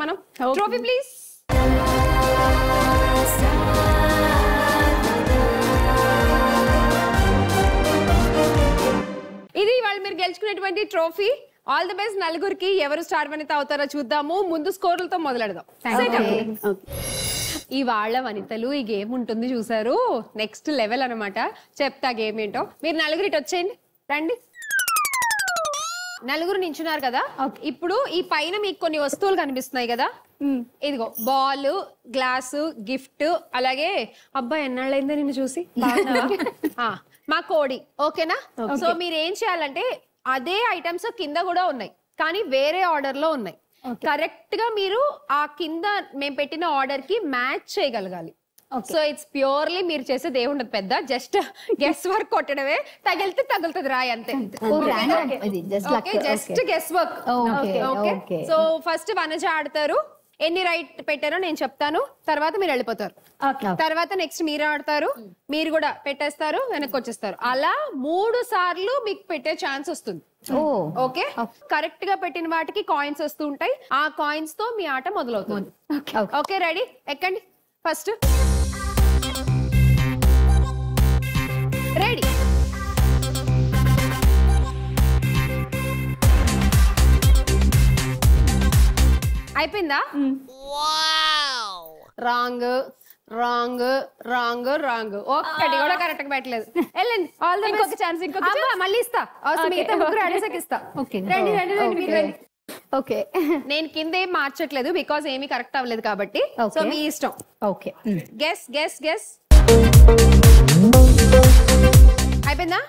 మనం. Trophy please. ఇది వాళ్ళు మీరు గెలుచుకునేటువంటి ట్రోఫీ. ఆల్ ది బెస్ట్ నలుగురికి. ఎవరు స్టార్ వనిత అవుతారో చూద్దాము. ముందు స్కోర్లతో మొదలెడదాం. ఈ వాళ్ళ వనితలు ఈ గేమ్ ఉంటుంది చూసారు, నెక్స్ట్ లెవెల్ అనమాట. చెప్తా గేమ్ ఏంటో. మీరు నలుగురు ఇటు వచ్చేయండి, రండి. నలుగురు నించున్నారు కదా. ఇప్పుడు ఈ పైన మీకు కొన్ని వస్తువులు కనిపిస్తున్నాయి కదా. ఇదిగో బాల్, గ్లాసు, గిఫ్ట్, అలాగే అబ్బాయి ఎన్నాళ్ళైందా నిన్ను చూసి మా కోడి. ఓకేనా? సో మీరు ఏం చేయాలంటే అదే ఐటమ్స్ కింద కూడా ఉన్నాయి కానీ వేరే ఆర్డర్ లో ఉన్నాయి. కరెక్ట్ గా మీరు ఆ కింద మేము పెట్టిన ఆర్డర్ కి మ్యాచ్ చేయగలగాలి. సో ఇట్స్ ప్యూర్లీ మీరు చేసేది ఏముండదు, పెద్ద జస్ట్ గెస్ వర్క్ కొట్టడమే. తగిలితే తగులుతుంది రాయి అంతే. Just guess work. Okay. So first Vanaja ఆడతారు. ఎన్ని రైట్ పెట్టారో నేను చెప్తాను, తర్వాత మీరు వెళ్ళిపోతారు. తర్వాత నెక్స్ట్ మీరు ఆడతారు, మీరు కూడా పెట్టేస్తారు, వెనక్కి వచ్చేస్తారు. అలా 3 సార్లు మీకు పెట్టే ఛాన్స్ వస్తుంది. ఓకే. కరెక్ట్ గా పెట్టిన వాటికి కాయిన్స్ వస్తూ ఉంటాయి. ఆ కాయిన్స్ తో మీ ఆట మొదలవుతుంది. Okay, ready? ఎక్కండి ఫస్ట్. రెడీ? అయిపోయిందా? Wrong wrong wrong wrong. ఒక్కటి కూడా కరెక్ట్ గా పెట్టలేదు. వెళ్ళండి. ఇంకొక ఛాన్స్. మళ్ళీ ఇస్తా. మిగతా ముగ్గురు అడిసాకి ఇస్తా. రండి రండి రండి, మీరు రండి. ఓకే. నేను కింద ఏం మార్చట్లేదు బికాస్ ఏమీ కరెక్ట్ అవ్వలేదు కాబట్టి. సో మీ ఇష్టం. ఓకే. Guess guess guess. అయిపోయిందా?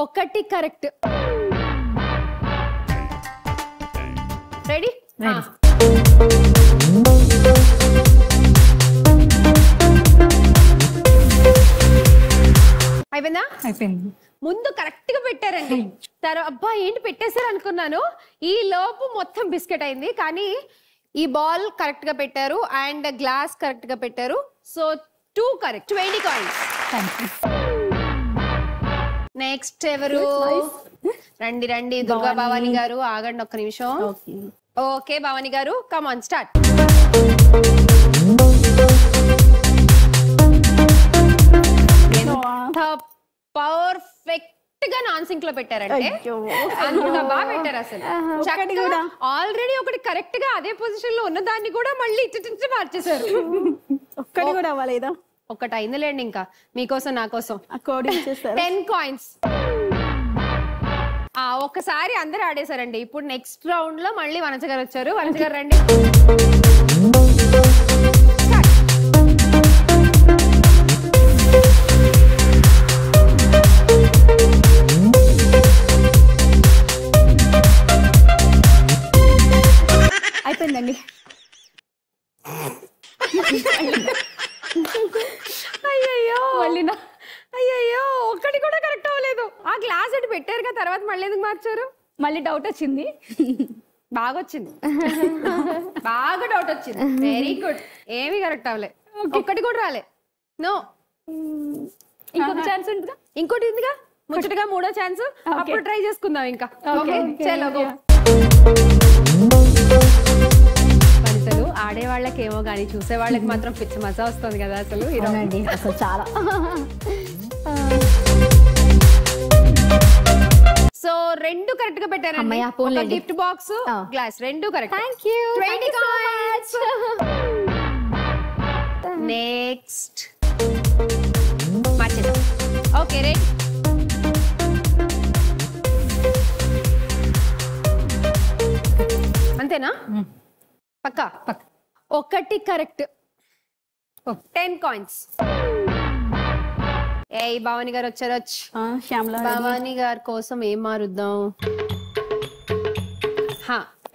ఒకటి కరెక్ట్. రెడీ? అయిపోయిందా? అయిపోయింది. ముందు కరెక్ట్ గా పెట్టారండి. తర్వాత అబ్బా ఏంటి పెట్టేశారు అనుకున్నాను. ఈ లోపు మొత్తం బిస్కెట్ అయింది. కానీ ఈ బాల్ కరెక్ట్ గా పెట్టారు అండ్ గ్లాస్ కరెక్ట్ గా పెట్టారు. So 2 correct, 20 coins. నెక్స్ట్ ఎవరు? రండి రండి. దుర్గా భవాని గారు ఆగండి ఒక్క నిమిషం. ఓకే భవాని గారు, కమ్ ఆన్ స్టార్ట్. పర్ఫెక్ట్ గా నాన్ సింక్ లో పెట్టారంటే అంత బాగా పెట్టారు అసలు. ఆల్రెడీ ఒకటి కరెక్ట్ గా అదే పొజిషన్ లో ఉన్న దాన్ని కూడా మళ్ళీ ఇచ్చి మార్చేశారు. ఒక్కటి కూడా అవ్వలేదా? ఒకటి అయిందిలేండి. ఇంకా మీకోసం నా కోసం 10 కాయిన్స్. ఒక్కసారి అందరు ఆడేశారండి. ఇప్పుడు నెక్స్ట్ రౌండ్ లో మళ్ళీ వనజ గారు వచ్చారు. వనజ గారు రండి. అయిపోయిందండి. అయ్యయ్యో మళ్ళీనా? అయ్యయ్యో ఒక్కటి కూడా కరెక్ట్ అవ్వలేదు. ఆ గ్లాస్ అటు పెట్టారు కదా, తర్వాత మళ్ళీ ఎందుకు మార్చారు? మళ్ళీ డౌట్ వచ్చింది. బాగా వచ్చింది, బాగా డౌట్ వచ్చింది. Very good. ఏమీ కరెక్ట్ అవ్వలే, ఒక్కటి కూడా రాలే. నో. ఇంకొక ఛాన్స్ ఉంటుందా? ఇంకోటి ఉందిగా ముచ్చటగా, 3వ ఛాన్స్. అప్పుడు ట్రై చేసుకుందాం ఇంకా. ఓకే చలో. వనితలు ఆడే వాళ్ళకేమో గానీ చూసే వాళ్ళకి మాత్రం పిచ్చి మజా వస్తుంది కదా అసలు. అసలు చాలా. సో 2 కరెక్ట్ గా పెట్టారండి. Gift box, glass 2 correct. Thank you. 20 coins. Next మార్చేద్దాం. Okay ready? అంతేనా? పక్కా? ఒకటి కరెక్ట్, 10 కాయిన్స్. ఏ భవాని గారు వచ్చారు. భవాని గారి కోసం ఏం మారుద్దాం?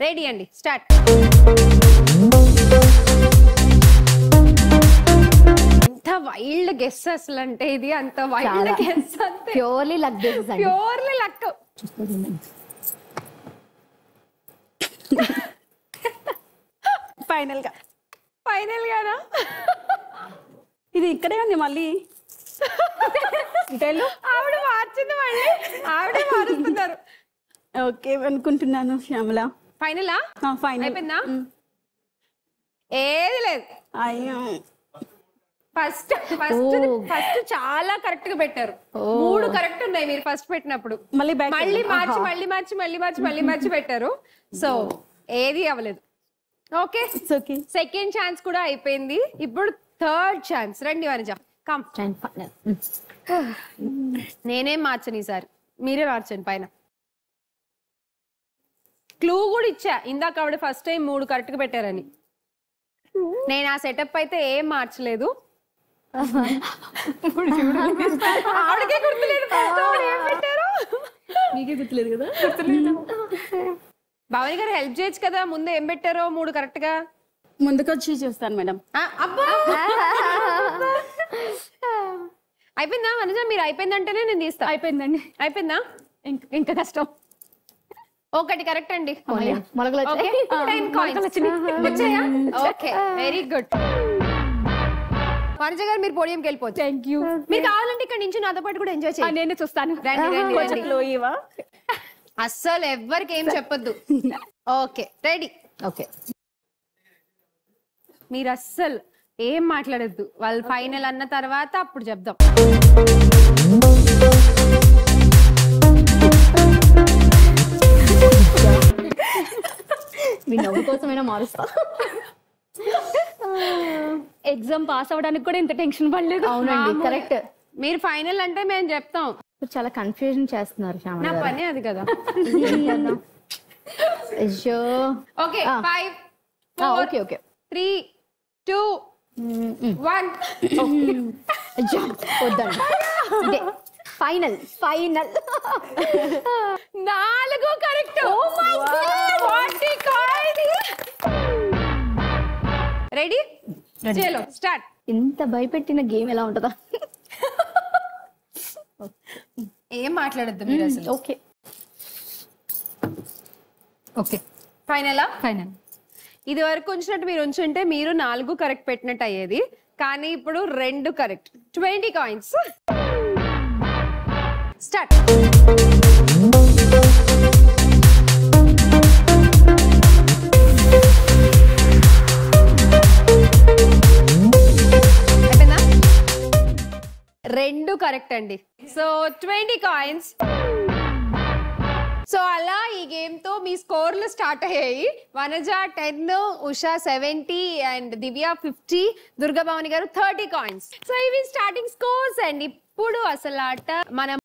రెడీ అండి, స్టార్ట్. ఎంత వైల్డ్ గెస్ అసలు అంటే ఇది. అంత వైల్డ్ గెస్ అంటే purely luck. Purely luck. Final గానా? ఇది ఇక్కడే ఉంది మళ్ళీ. ఆవిడ మార్చింది, మళ్ళీ ఆవిడే మారుస్తున్నారు. ఓకే అనుకుంటున్నాను శ్యామల. ఫైనలా? ఫైనల్ అయిపోయిందా? ఏది లేదు. అయ్యో ఫస్ట్ ఫస్ట్ చాలా కరెక్ట్ గా పెట్టారు. 3 కరెక్ట్ ఉన్నాయి మీరు ఫస్ట్ పెట్టినప్పుడు. మళ్ళీ మార్చి పెట్టారు. సో ఏది అవ్వలేదు. ఓకే, సెకండ్ ఛాన్స్ కూడా అయిపోయింది. ఇప్పుడు థర్డ్ ఛాన్స్. రండి వనజ, కమ్. నేనేం మార్చను ఈసారి, మీరే మార్చండి. పైన క్లూ కూడా ఇచ్చా ఇందాక, ఆవిడ ఫస్ట్ టైం 3 కరెక్ట్ గా పెట్టారని. నేను ఆ సెటప్ అయితే ఏం మార్చలేదు. ఆవిడకే గుర్తులేదు ఏం పెట్టారు. మీకే గుర్తులేదు కదా? భవాని గారు హెల్ప్ చేయొచ్చు కదా, ముందు ఏం పెట్టారో 3 కరెక్ట్ గా. ముందుకు వచ్చి చూస్తాను మేడం. అబ్బా అయిపోయిందా వనజ? మీరు అయిపోయిందంటేనే నేను తీస్తా. అయిపోయిందండి. అయిపోయిందా? ఇంకా కష్టం. 1 కరెక్ట్ అండి. మొలకలు వచ్చాయా? Okay, very good. వనజ గారు మీరు పోడియంకి వెళ్ళిపోవచ్చు. Thank you. మీరు కావాలంటే ఇక్కడ నుంచి నాతో పాటు కూడా ఎంజాయ్ చేయండి. నేను చూస్తాను. అస్సలు ఎవ్వరికి ఏం చెప్పొద్దు. Okay, ready. ఓకే, మీరు అస్సలు ఏం మాట్లాడద్దు. వాళ్ళు ఫైనల్ అన్న తర్వాత అప్పుడు చెప్దాం. మీ నవ్వు కోసమైనా మారుస్తా. ఎగ్జామ్ పాస్ అవడానికి కూడా ఇంత టెన్షన్ పడలేదు. అవునండి, కరెక్ట్. మీరు ఫైనల్ అంటే మేము చెప్తాం. చాలా కన్ఫ్యూజన్ చేస్తున్నారు. నా పని అది కదా. అయ్యో. Okay, 5 okay okay 3 2 1. వద్దండి, ఫైనల్ 4 కరెక్ట్. రెడీ? చలో స్టార్ట్. ఇంత భయపెట్టిన గేమ్ ఎలా ఉంటుందా? ఏం మాట్లాడద్దు మీరు అసలు. ఓకే ఓకే, ఫైనలా? ఫైనల్. ఇది వరకు ఉంచినట్టు మీరు ఉంచుంటే మీరు 4 కరెక్ట్ పెట్టినట్టు అయ్యేది. కానీ ఇప్పుడు 2 కరెక్ట్. 20 కాయిన్స్. స్టార్ట్. అయిపోయిందా? 2 కరెక్ట్ అండి. So 20 coins. సో అలా ఈ గేమ్ తో మీ స్కోర్లు స్టార్ట్ అయ్యాయి. వనజ 10, ఉషా 70 అండ్ దివ్య 50, దుర్గా భవాని గారు 30 కాయిన్స్. సో ఇవి స్టార్టింగ్ స్కోర్స్ అండ్ ఇప్పుడు అసలు ఆట మనం